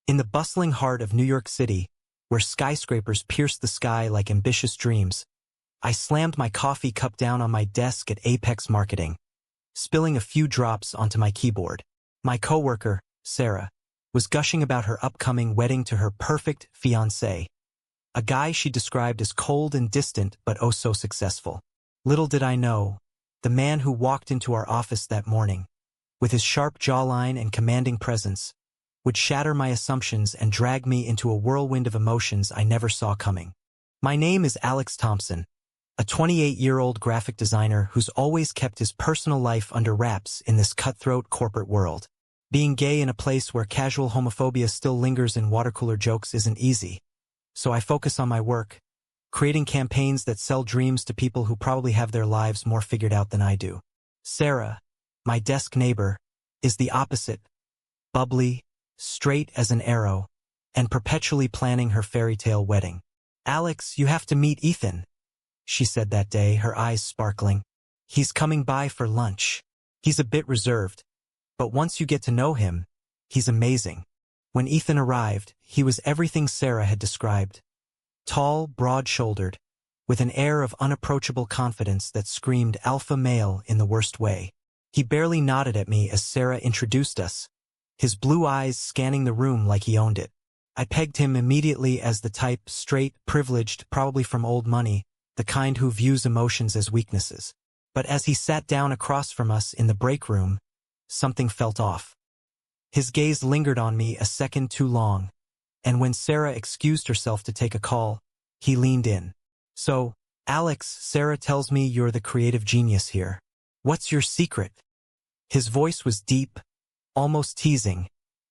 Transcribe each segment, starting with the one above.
In the bustling heart of New York City, where skyscrapers pierce the sky like ambitious dreams, I slammed my coffee cup down on my desk at Apex Marketing, spilling a few drops onto my keyboard. My coworker, Sarah, was gushing about her upcoming wedding to her perfect fiancé, a guy she described as cold and distant but oh so successful. Little did I know, the man who walked into our office that morning, with his sharp jawline and commanding presence, would shatter my assumptions and drag me into a whirlwind of emotions I never saw coming. My name is Alex Thompson, a 28-year-old graphic designer who's always kept his personal life under wraps in this cutthroat corporate world. Being gay in a place where casual homophobia still lingers in watercooler jokes isn't easy, so I focus on my work, creating campaigns that sell dreams to people who probably have their lives more figured out than I do. Sarah, my desk neighbor, is the opposite, bubbly, straight as an arrow, and perpetually planning her fairy tale wedding. "Alex, you have to meet Ethan," she said that day, her eyes sparkling. "He's coming by for lunch. He's a bit reserved, but once you get to know him, he's amazing." When Ethan arrived, he was everything Sarah had described. Tall, broad-shouldered, with an air of unapproachable confidence that screamed alpha male in the worst way. He barely nodded at me as Sarah introduced us, his blue eyes scanning the room like he owned it. I pegged him immediately as the type, straight, privileged, probably from old money, the kind who views emotions as weaknesses. But as he sat down across from us in the break room, something felt off. His gaze lingered on me a second too long, and when Sarah excused herself to take a call, he leaned in. "So, Alex, Sarah tells me you're the creative genius here. What's your secret?" His voice was deep, almost teasing,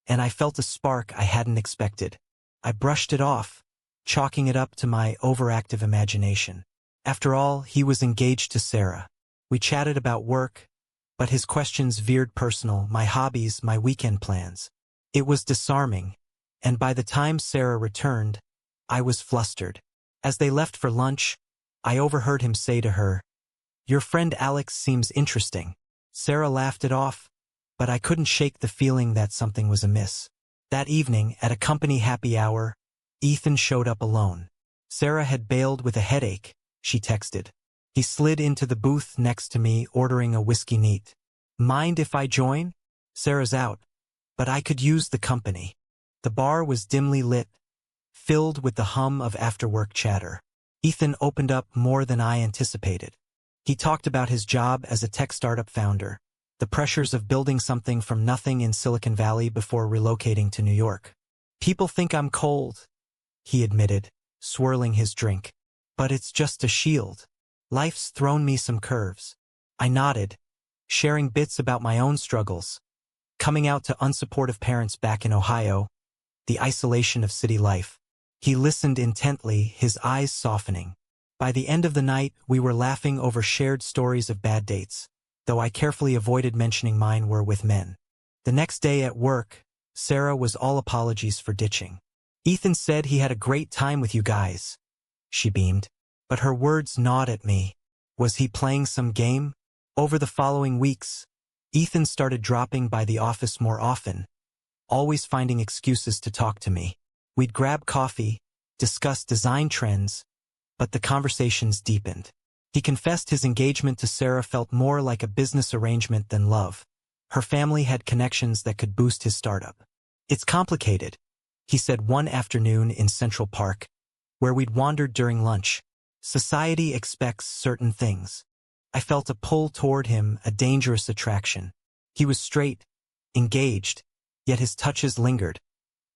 and I felt a spark I hadn't expected. I brushed it off, chalking it up to my overactive imagination. After all, he was engaged to Sarah. We chatted about work, but his questions veered personal, my hobbies, my weekend plans. It was disarming, and by the time Sarah returned, I was flustered. As they left for lunch, I overheard him say to her, "Your friend Alex seems interesting." Sarah laughed it off, but I couldn't shake the feeling that something was amiss. That evening, at a company happy hour, Ethan showed up alone. Sarah had bailed with a headache, she texted. He slid into the booth next to me, ordering a whiskey neat. "Mind if I join? Sarah's out, but I could use the company." The bar was dimly lit, filled with the hum of after-work chatter. Ethan opened up more than I anticipated. He talked about his job as a tech startup founder, the pressures of building something from nothing in Silicon Valley before relocating to New York. "People think I'm cold," he admitted, swirling his drink. "But it's just a shield. Life's thrown me some curves." I nodded, sharing bits about my own struggles, coming out to unsupportive parents back in Ohio, the isolation of city life. He listened intently, his eyes softening. By the end of the night, we were laughing over shared stories of bad dates, though I carefully avoided mentioning mine were with men. The next day at work, Sarah was all apologies for ditching. "Ethan said he had a great time with you guys," she beamed. But her words gnawed at me. Was he playing some game? Over the following weeks, Ethan started dropping by the office more often, always finding excuses to talk to me. We'd grab coffee, discuss design trends, but the conversations deepened. He confessed his engagement to Sarah felt more like a business arrangement than love. Her family had connections that could boost his startup. "It's complicated," he said one afternoon in Central Park, where we'd wandered during lunch. "Society expects certain things." I felt a pull toward him, a dangerous attraction. He was straight, engaged, yet his touches lingered.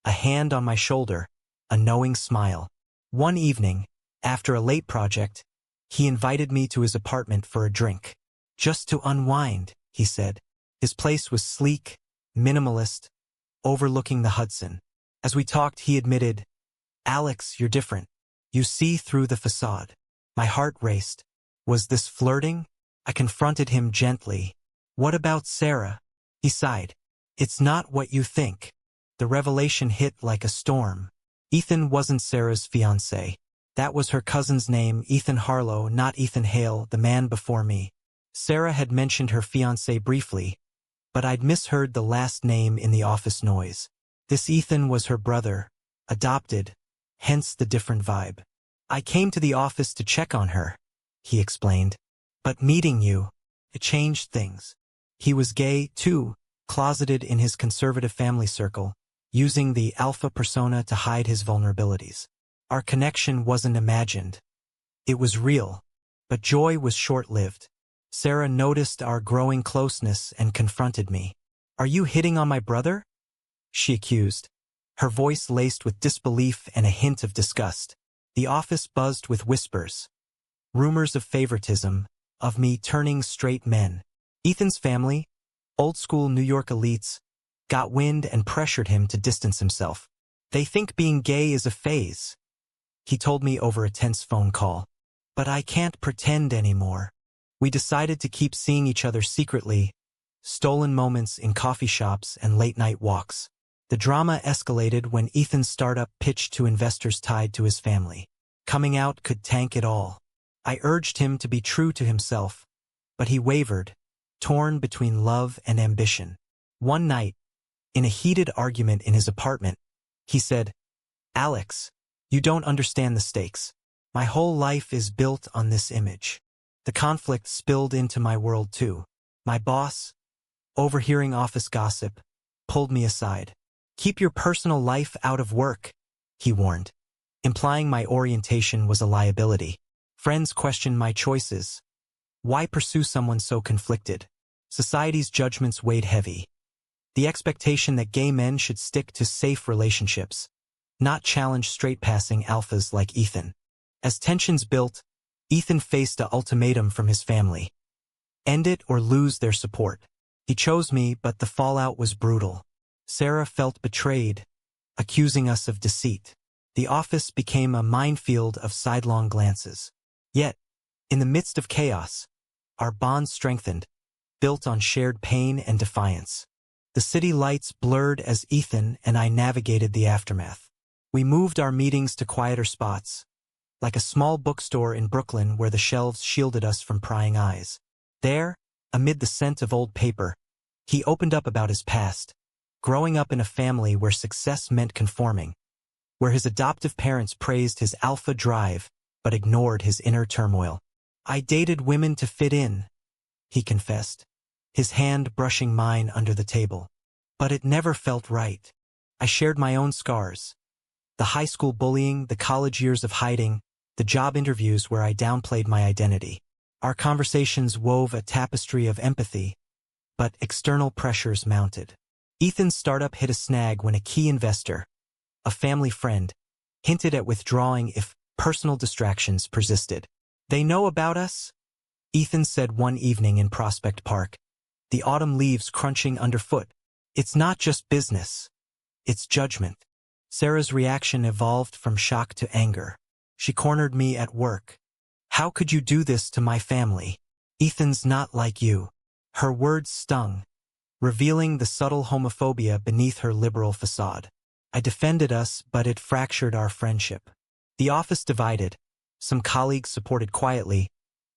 A hand on my shoulder, a knowing smile. One evening, after a late project, he invited me to his apartment for a drink. "Just to unwind," he said. His place was sleek, minimalist, overlooking the Hudson. As we talked, he admitted, "Alex, you're different. You see through the facade." My heart raced. Was this flirting? I confronted him gently. "What about Sarah?" He sighed. "It's not what you think." The revelation hit like a storm. Ethan wasn't Sarah's fiancé. That was her cousin's name, Ethan Harlow, not Ethan Hale, the man before me. Sarah had mentioned her fiancé briefly, but I'd misheard the last name in the office noise. This Ethan was her brother, adopted, hence the different vibe. I came to the office to check on her, he explained. But meeting you, it changed things. He was gay, too, closeted in his conservative family circle, using the alpha persona to hide his vulnerabilities. Our connection wasn't imagined. It was real, but joy was short-lived. Sarah noticed our growing closeness and confronted me. "Are you hitting on my brother?" she accused, her voice laced with disbelief and a hint of disgust. The office buzzed with whispers. Rumors of favoritism, of me turning straight men. Ethan's family, old-school New York elites, got wind and pressured him to distance himself. "They think being gay is a phase," he told me over a tense phone call. "But I can't pretend anymore." We decided to keep seeing each other secretly, stolen moments in coffee shops and late-night walks. The drama escalated when Ethan's startup pitched to investors tied to his family. Coming out could tank it all. I urged him to be true to himself, but he wavered, torn between love and ambition. One night, in a heated argument in his apartment, he said, "Alex, you don't understand the stakes. My whole life is built on this image." The conflict spilled into my world too. My boss, overhearing office gossip, pulled me aside. "Keep your personal life out of work," he warned, implying my orientation was a liability. Friends questioned my choices. Why pursue someone so conflicted? Society's judgments weighed heavy. The expectation that gay men should stick to safe relationships, not challenge straight-passing alphas like Ethan. As tensions built, Ethan faced an ultimatum from his family. End it or lose their support. He chose me, but the fallout was brutal. Sarah felt betrayed, accusing us of deceit. The office became a minefield of sidelong glances. Yet, in the midst of chaos, our bond strengthened, built on shared pain and defiance. The city lights blurred as Ethan and I navigated the aftermath. We moved our meetings to quieter spots, like a small bookstore in Brooklyn where the shelves shielded us from prying eyes. There, amid the scent of old paper, he opened up about his past, growing up in a family where success meant conforming, where his adoptive parents praised his alpha drive but ignored his inner turmoil. "I dated women to fit in," he confessed, his hand brushing mine under the table. "But it never felt right." I shared my own scars. The high school bullying, the college years of hiding, the job interviews where I downplayed my identity. Our conversations wove a tapestry of empathy, but external pressures mounted. Ethan's startup hit a snag when a key investor, a family friend, hinted at withdrawing if personal distractions persisted. "They know about us?" Ethan said one evening in Prospect Park, the autumn leaves crunching underfoot. "It's not just business. It's judgment." Sarah's reaction evolved from shock to anger. She cornered me at work. "How could you do this to my family? Ethan's not like you." Her words stung, revealing the subtle homophobia beneath her liberal facade. I defended us, but it fractured our friendship. The office divided. Some colleagues supported quietly,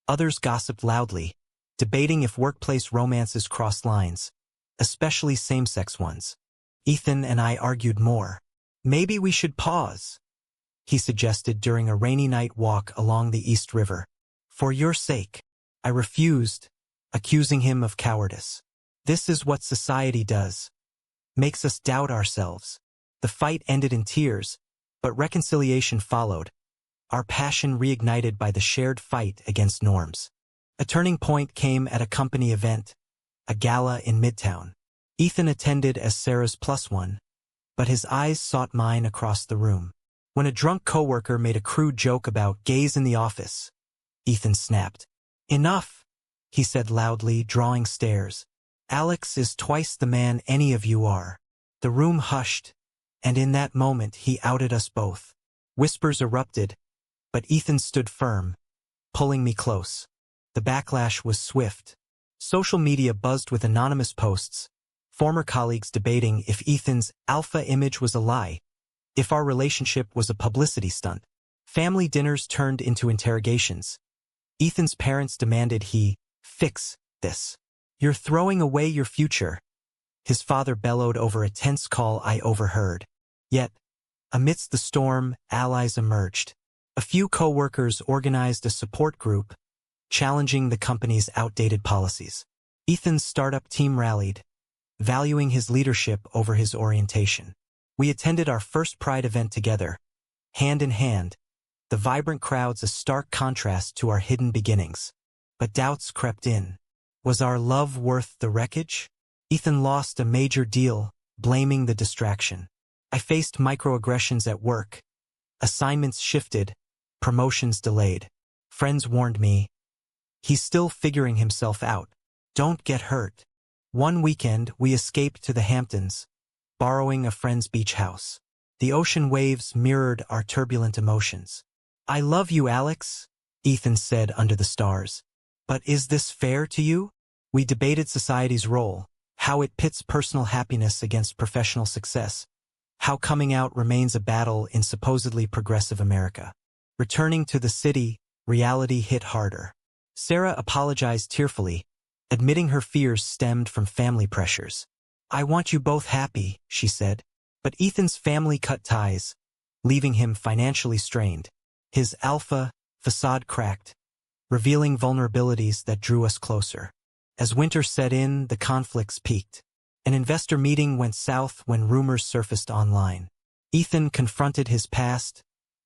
others gossiped loudly, debating if workplace romances crossed lines, especially same-sex ones. Ethan and I argued more. "Maybe we should pause," he suggested during a rainy night walk along the East River. "For your sake." I refused, accusing him of cowardice. "This is what society does. Makes us doubt ourselves." The fight ended in tears, but reconciliation followed, our passion reignited by the shared fight against norms. A turning point came at a company event, a gala in Midtown. Ethan attended as Sarah's plus one, but his eyes sought mine across the room. When a drunk coworker made a crude joke about gays in the office, Ethan snapped. "Enough," he said loudly, drawing stares. "Alex is twice the man any of you are." The room hushed, and in that moment he outed us both. Whispers erupted, but Ethan stood firm, pulling me close. The backlash was swift. Social media buzzed with anonymous posts, former colleagues debating if Ethan's alpha image was a lie, if our relationship was a publicity stunt. Family dinners turned into interrogations. Ethan's parents demanded he fix this. "You're throwing away your future," his father bellowed over a tense call I overheard. Yet, amidst the storm, allies emerged. A few co-workers organized a support group, challenging the company's outdated policies. Ethan's startup team rallied, valuing his leadership over his orientation. We attended our first Pride event together, hand in hand, the vibrant crowds a stark contrast to our hidden beginnings. But doubts crept in. Was our love worth the wreckage? Ethan lost a major deal, blaming the distraction. I faced microaggressions at work. Assignments shifted, promotions delayed. Friends warned me, he's still figuring himself out. Don't get hurt. One weekend, we escaped to the Hamptons, borrowing a friend's beach house. The ocean waves mirrored our turbulent emotions. I love you, Alex, Ethan said under the stars. But is this fair to you? We debated society's role, how it pits personal happiness against professional success, how coming out remains a battle in supposedly progressive America. Returning to the city, reality hit harder. Sarah apologized tearfully, admitting her fears stemmed from family pressures. I want you both happy, she said. But Ethan's family cut ties, leaving him financially strained. His alpha facade cracked, revealing vulnerabilities that drew us closer. As winter set in, the conflicts peaked. An investor meeting went south when rumors surfaced online. Ethan confronted his past,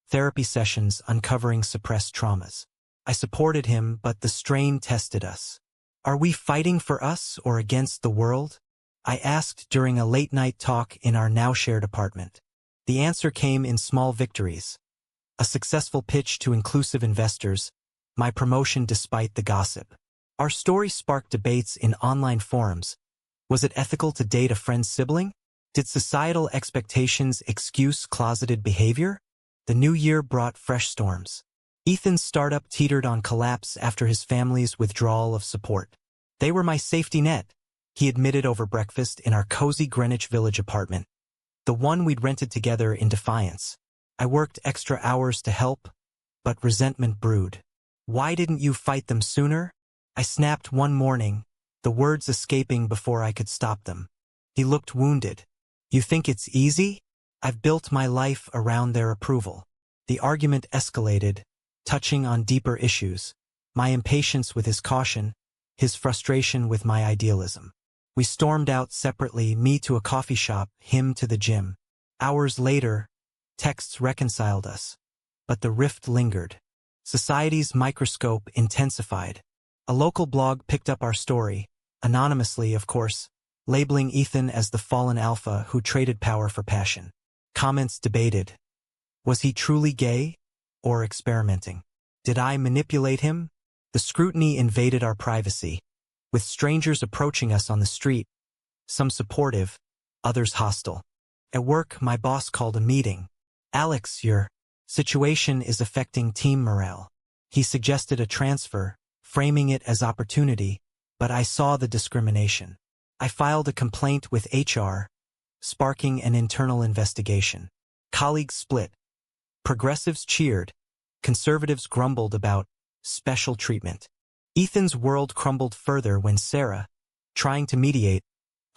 therapy sessions uncovering suppressed traumas. I supported him, but the strain tested us. Are we fighting for us or against the world? I asked during a late-night talk in our now-shared apartment. The answer came in small victories. A successful pitch to inclusive investors, my promotion despite the gossip. Our story sparked debates in online forums. Was it ethical to date a friend's sibling? Did societal expectations excuse closeted behavior? The new year brought fresh storms. Ethan's startup teetered on collapse after his family's withdrawal of support. They were my safety net, he admitted over breakfast in our cozy Greenwich Village apartment, the one we'd rented together in defiance. I worked extra hours to help, but resentment brewed. Why didn't you fight them sooner? I snapped one morning, the words escaping before I could stop them. He looked wounded. You think it's easy? I've built my life around their approval. The argument escalated, touching on deeper issues. My impatience with his caution, his frustration with my idealism. We stormed out separately, me to a coffee shop, him to the gym. Hours later, texts reconciled us. But the rift lingered. Society's microscope intensified. A local blog picked up our story, anonymously, of course, labeling Ethan as the fallen alpha who traded power for passion. Comments debated. Was he truly gay? Or experimenting? Did I manipulate him? The scrutiny invaded our privacy, with strangers approaching us on the street, some supportive, others hostile. At work, my boss called a meeting. Alex, your situation is affecting team morale. He suggested a transfer, framing it as opportunity, but I saw the discrimination. I filed a complaint with HR, sparking an internal investigation. Colleagues split. Progressives cheered. Conservatives grumbled about special treatment. Ethan's world crumbled further when Sarah, trying to mediate,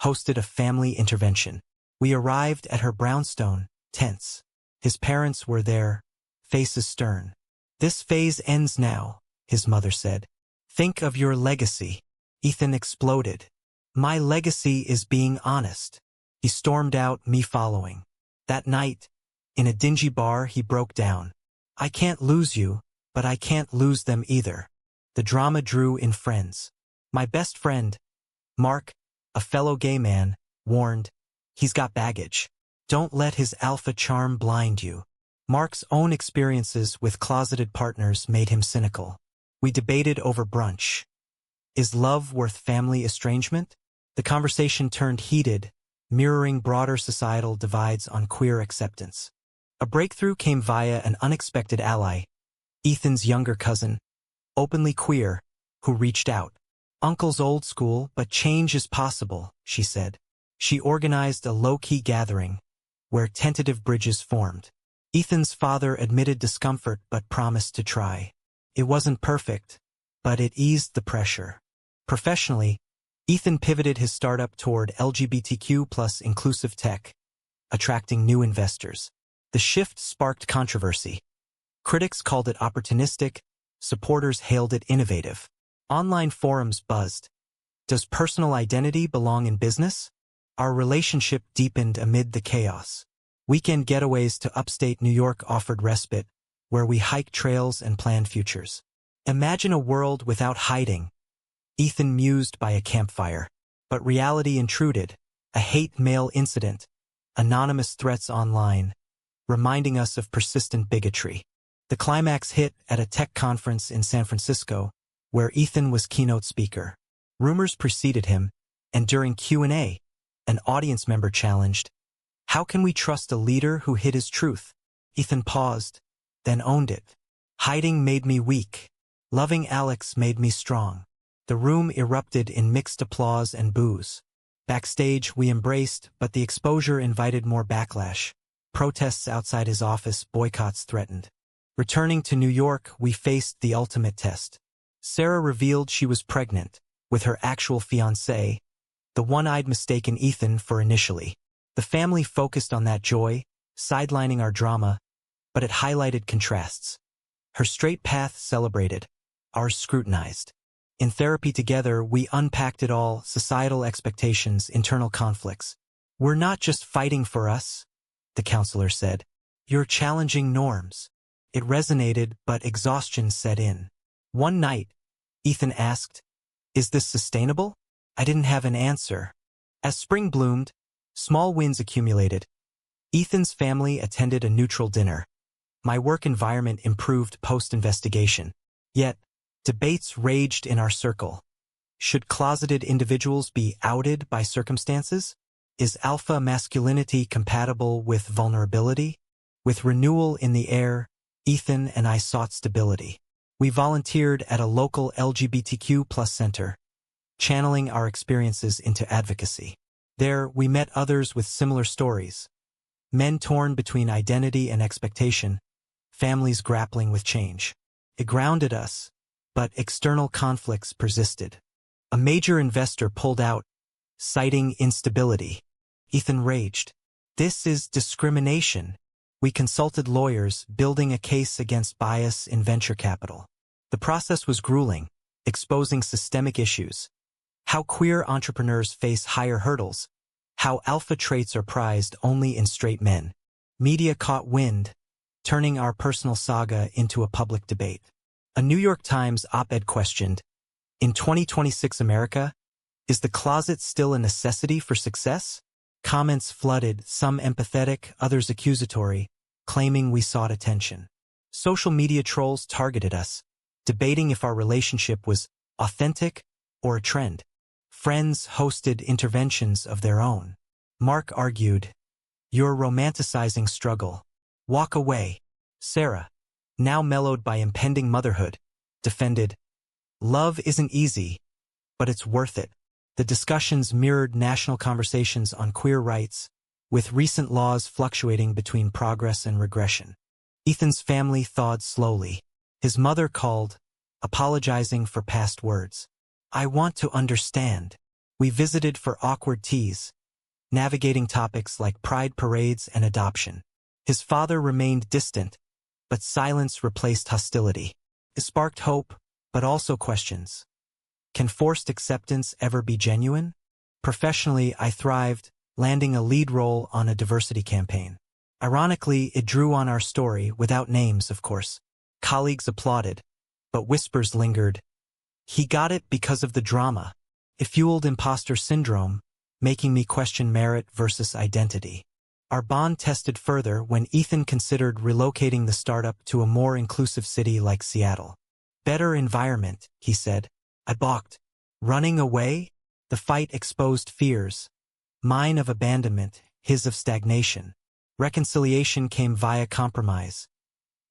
hosted a family intervention. We arrived at her brownstone, tense. His parents were there, faces stern. This phase ends now, his mother said. Think of your legacy. Ethan exploded. My legacy is being honest. He stormed out, me following. That night, in a dingy bar, he broke down. I can't lose you, but I can't lose them either. The drama drew in friends. My best friend, Mark, a fellow gay man, warned, he's got baggage. Don't let his alpha charm blind you. Mark's own experiences with closeted partners made him cynical. We debated over brunch. Is love worth family estrangement? The conversation turned heated, mirroring broader societal divides on queer acceptance. A breakthrough came via an unexpected ally, Ethan's younger cousin, openly queer, who reached out. Uncle's old school, but change is possible, she said. She organized a low-key gathering, where tentative bridges formed. Ethan's father admitted discomfort but promised to try. It wasn't perfect, but it eased the pressure. Professionally, Ethan pivoted his startup toward LGBTQ plus inclusive tech, attracting new investors. The shift sparked controversy. Critics called it opportunistic, supporters hailed it innovative. Online forums buzzed. Does personal identity belong in business? Our relationship deepened amid the chaos. Weekend getaways to upstate New York offered respite, where we hiked trails and planned futures. Imagine a world without hiding, Ethan mused by a campfire. But reality intruded, a hate mail incident, anonymous threats online, reminding us of persistent bigotry. The climax hit at a tech conference in San Francisco, where Ethan was keynote speaker. Rumors preceded him, and during Q&A, an audience member challenged, "How can we trust a leader who hid his truth?" Ethan paused, then owned it. "Hiding made me weak. Loving Alex made me strong." The room erupted in mixed applause and boos. Backstage, we embraced, but the exposure invited more backlash. Protests outside his office, boycotts threatened. Returning to New York, we faced the ultimate test. Sarah revealed she was pregnant, with her actual fiancé, the one I'd mistaken Ethan for initially. The family focused on that joy, sidelining our drama, but it highlighted contrasts. Her straight path celebrated, ours scrutinized. In therapy together, we unpacked it all: societal expectations, internal conflicts. "We're not just fighting for us," the counselor said. "You're challenging norms." It resonated, but exhaustion set in. One night, Ethan asked, "Is this sustainable?" I didn't have an answer. As spring bloomed, small wins accumulated. Ethan's family attended a neutral dinner. My work environment improved post-investigation. Yet, debates raged in our circle. Should closeted individuals be outed by circumstances? Is alpha masculinity compatible with vulnerability? With renewal in the air, Ethan and I sought stability. We volunteered at a local LGBTQ+ center, channeling our experiences into advocacy. There, we met others with similar stories. Men torn between identity and expectation, families grappling with change. It grounded us, but external conflicts persisted. A major investor pulled out, citing instability. Ethan raged. "This is discrimination." We consulted lawyers, building a case against bias in venture capital. The process was grueling, exposing systemic issues. How queer entrepreneurs face higher hurdles. How alpha traits are prized only in straight men. Media caught wind, turning our personal saga into a public debate. A New York Times op-ed questioned, "In 2026 America, is the closet still a necessity for success?" Comments flooded, some empathetic, others accusatory, claiming we sought attention. Social media trolls targeted us, debating if our relationship was authentic or a trend. Friends hosted interventions of their own. Mark argued, "You're romanticizing struggle. Walk away." Sarah, now mellowed by impending motherhood, defended, "Love isn't easy, but it's worth it." The discussions mirrored national conversations on queer rights, with recent laws fluctuating between progress and regression. Ethan's family thawed slowly. His mother called, apologizing for past words. "I want to understand." We visited for awkward teas, navigating topics like pride parades and adoption. His father remained distant, but silence replaced hostility. It sparked hope, but also questions. Can forced acceptance ever be genuine? Professionally, I thrived, landing a lead role on a diversity campaign. Ironically, it drew on our story, without names, of course. Colleagues applauded, but whispers lingered. He got it because of the drama. It fueled imposter syndrome, making me question merit versus identity. Our bond tested further when Ethan considered relocating the startup to a more inclusive city like Seattle. "Better environment," he said. I balked. Running away? The fight exposed fears. Mine of abandonment, his of stagnation. Reconciliation came via compromise.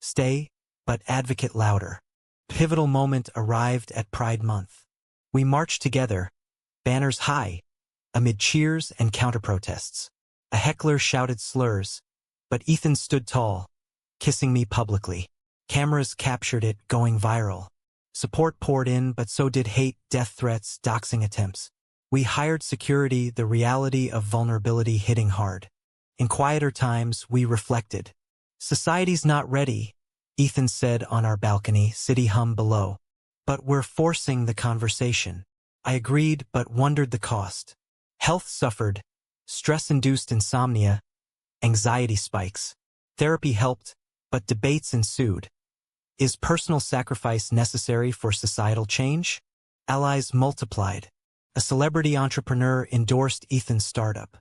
Stay, but advocate louder. Pivotal moment arrived at Pride Month. We marched together, banners high, amid cheers and counter-protests. A heckler shouted slurs, but Ethan stood tall, kissing me publicly. Cameras captured it, going viral. Support poured in, but so did hate, death threats, doxing attempts. We hired security, the reality of vulnerability hitting hard. In quieter times, we reflected. Society's not ready, Ethan said on our balcony, city hum below. But we're forcing the conversation. I agreed, but wondered the cost. Health suffered, stress-induced insomnia, anxiety spikes. Therapy helped, but debates ensued. Is personal sacrifice necessary for societal change? Allies multiplied. A celebrity entrepreneur endorsed Ethan's startup,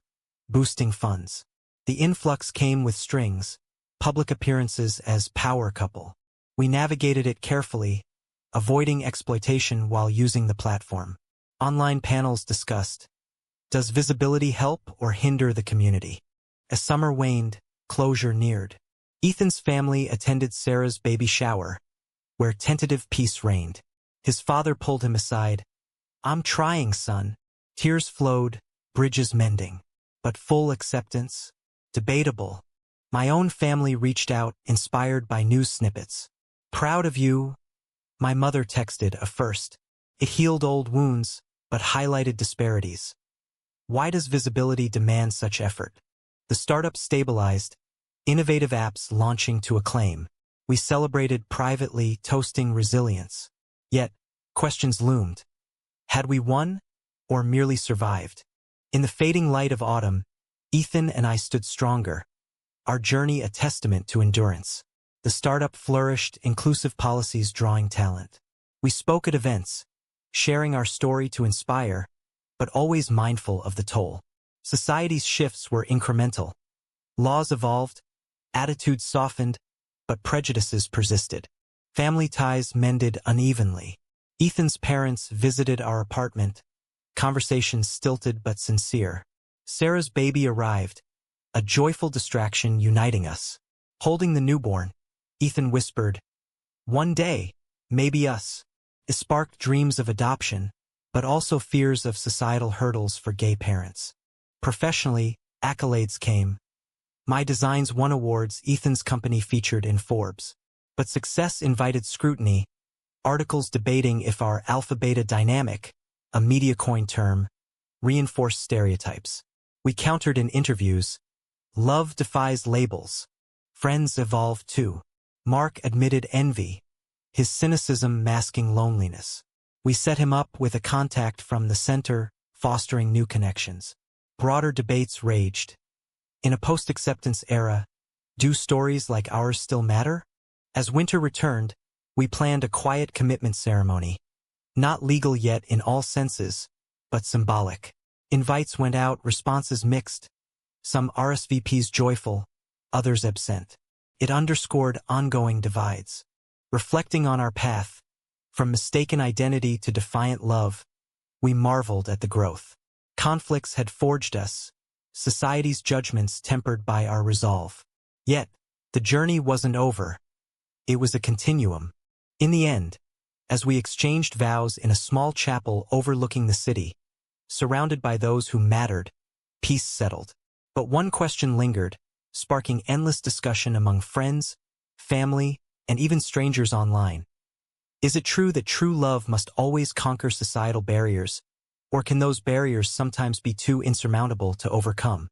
boosting funds. The influx came with strings, public appearances as power couple. We navigated it carefully, avoiding exploitation while using the platform. Online panels discussed, does visibility help or hinder the community? As summer waned, closure neared. Ethan's family attended Sarah's baby shower, where tentative peace reigned. His father pulled him aside. I'm trying, son. Tears flowed, bridges mending. But full acceptance? Debatable. My own family reached out, inspired by news snippets. Proud of you, my mother texted a first. It healed old wounds, but highlighted disparities. Why does visibility demand such effort? The startup stabilized, innovative apps launching to acclaim. We celebrated privately, toasting resilience. Yet, questions loomed. Had we won, or merely survived? In the fading light of autumn, Ethan and I stood stronger, our journey a testament to endurance. The startup flourished, inclusive policies drawing talent. We spoke at events, sharing our story to inspire, but always mindful of the toll. Society's shifts were incremental. Laws evolved, attitudes softened, but prejudices persisted. Family ties mended unevenly. Ethan's parents visited our apartment, conversations stilted but sincere. Sarah's baby arrived, a joyful distraction uniting us. Holding the newborn, Ethan whispered, "One day, maybe us." It sparked dreams of adoption, but also fears of societal hurdles for gay parents. Professionally, accolades came. My designs won awards, Ethan's company featured in Forbes. But success invited scrutiny, articles debating if our alpha-beta dynamic, a media coin term, reinforced stereotypes. We countered in interviews. Love defies labels. Friends evolve too. Mark admitted envy, his cynicism masking loneliness. We set him up with a contact from the center, fostering new connections. Broader debates raged. In a post-acceptance era, do stories like ours still matter? As winter returned, we planned a quiet commitment ceremony. Not legal yet in all senses, but symbolic. Invites went out, responses mixed. Some RSVPs joyful, others absent. It underscored ongoing divides. Reflecting on our path, from mistaken identity to defiant love, we marveled at the growth. Conflicts had forged us, society's judgments tempered by our resolve. Yet, the journey wasn't over. It was a continuum. In the end, as we exchanged vows in a small chapel overlooking the city, surrounded by those who mattered, peace settled. But one question lingered, sparking endless discussion among friends, family, and even strangers online. Is it true that true love must always conquer societal barriers, or can those barriers sometimes be too insurmountable to overcome?